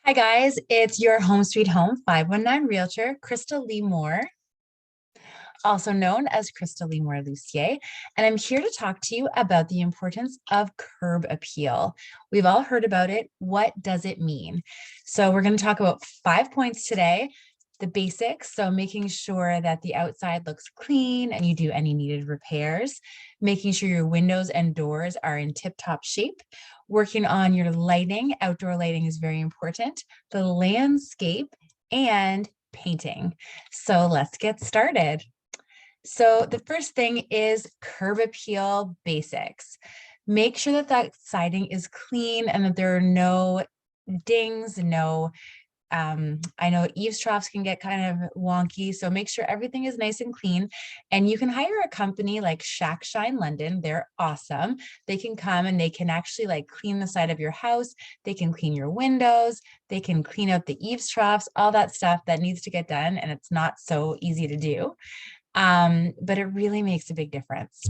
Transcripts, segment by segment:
Hi guys, it's your Home Sweet Home 519 Realtor, Krystal Lee Moore, also known as Krystal Lee Moore Lucier, and I'm here to talk to you about the importance of curb appeal. We've all heard about it. What does it mean? So we're going to talk about 5 points today. The basics, so making sure that the outside looks clean and you do any needed repairs, making sure your windows and doors are in tip-top shape, working on your lighting. Outdoor lighting is very important, the landscape, and painting. So let's get started. So the first thing is curb appeal basics. Make sure that that siding is clean and that there are no dings, no I know eaves troughs can get kind of wonky, so make sure everything is nice and clean. And you can hire a company like Shack Shine London. They're awesome. They can come and they can actually like clean the side of your house. They can clean your windows. They can clean out the eaves troughs, all that stuff that needs to get done. And it's not so easy to do, but it really makes a big difference.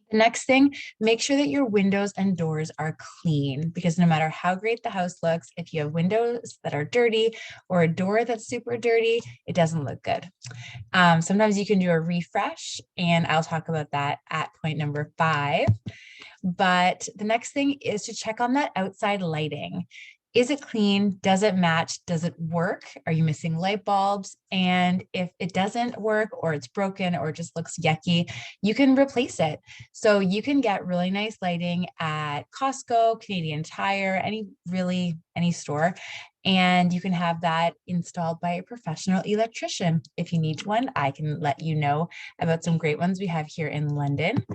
The next thing, make sure that your windows and doors are clean, because no matter how great the house looks, if you have windows that are dirty or a door that's super dirty, it doesn't look good. Sometimes you can do a refresh, and I'll talk about that at point number 5. But the next thing is to check on that outside lighting. Is it clean? Does it match? Does it work? Are you missing light bulbs? And if it doesn't work or it's broken or it just looks yucky, you can replace it. So you can get really nice lighting at Costco, Canadian Tire, any store, and you can have that installed by a professional electrician. If you need one, I can let you know about some great ones we have here in London.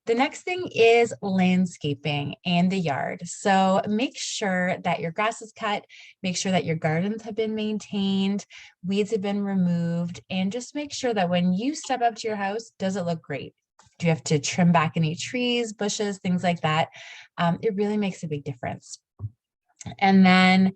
The next thing is landscaping and the yard. So make sure that your grass is cut, make sure that your gardens have been maintained, weeds have been removed, and just make sure that when you step up to your house, does it look great? Do you have to trim back any trees, bushes, things like that? It really makes a big difference. And then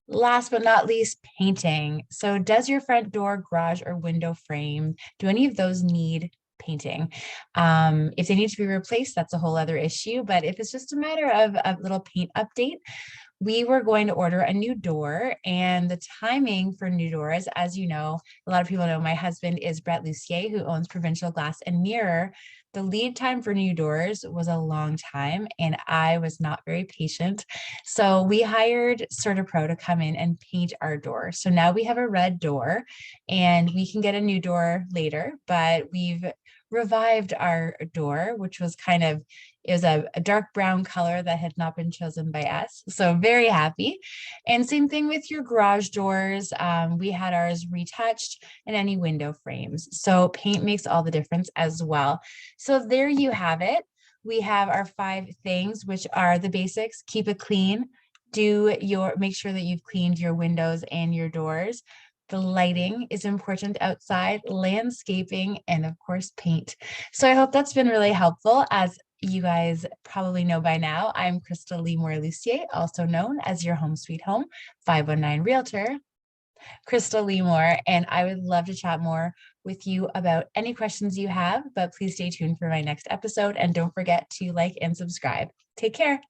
last but not least, painting. So does your front door, garage, or window frame, do any of those need painting? If they need to be replaced, that's a whole other issue. But if it's just a matter of a little paint update, we were going to order a new door, and the timing for new doors, as you know, a lot of people know my husband is Brett Lucier, who owns Provincial Glass and Mirror. The lead time for new doors was a long time, and I was not very patient. So we hired CertaPro to come in and paint our door. So now we have a red door, and we can get a new door later, but we've revived our door, which was it was a dark brown color that had not been chosen by us. So very happy. And same thing with your garage doors. We had ours retouched, and any window frames. So paint makes all the difference as well. So there you have it. We have our 5 things, which are the basics. Keep it clean. Make sure that you've cleaned your windows and your doors. The lighting is important outside, landscaping, and of course, paint. So I hope that's been really helpful. As you guys probably know by now, I'm Krystal Lee Moore Lucier, also known as your Home Sweet Home 519 Realtor, Krystal Lee Moore, and I would love to chat more with you about any questions you have, but please stay tuned for my next episode, and don't forget to like and subscribe. Take care.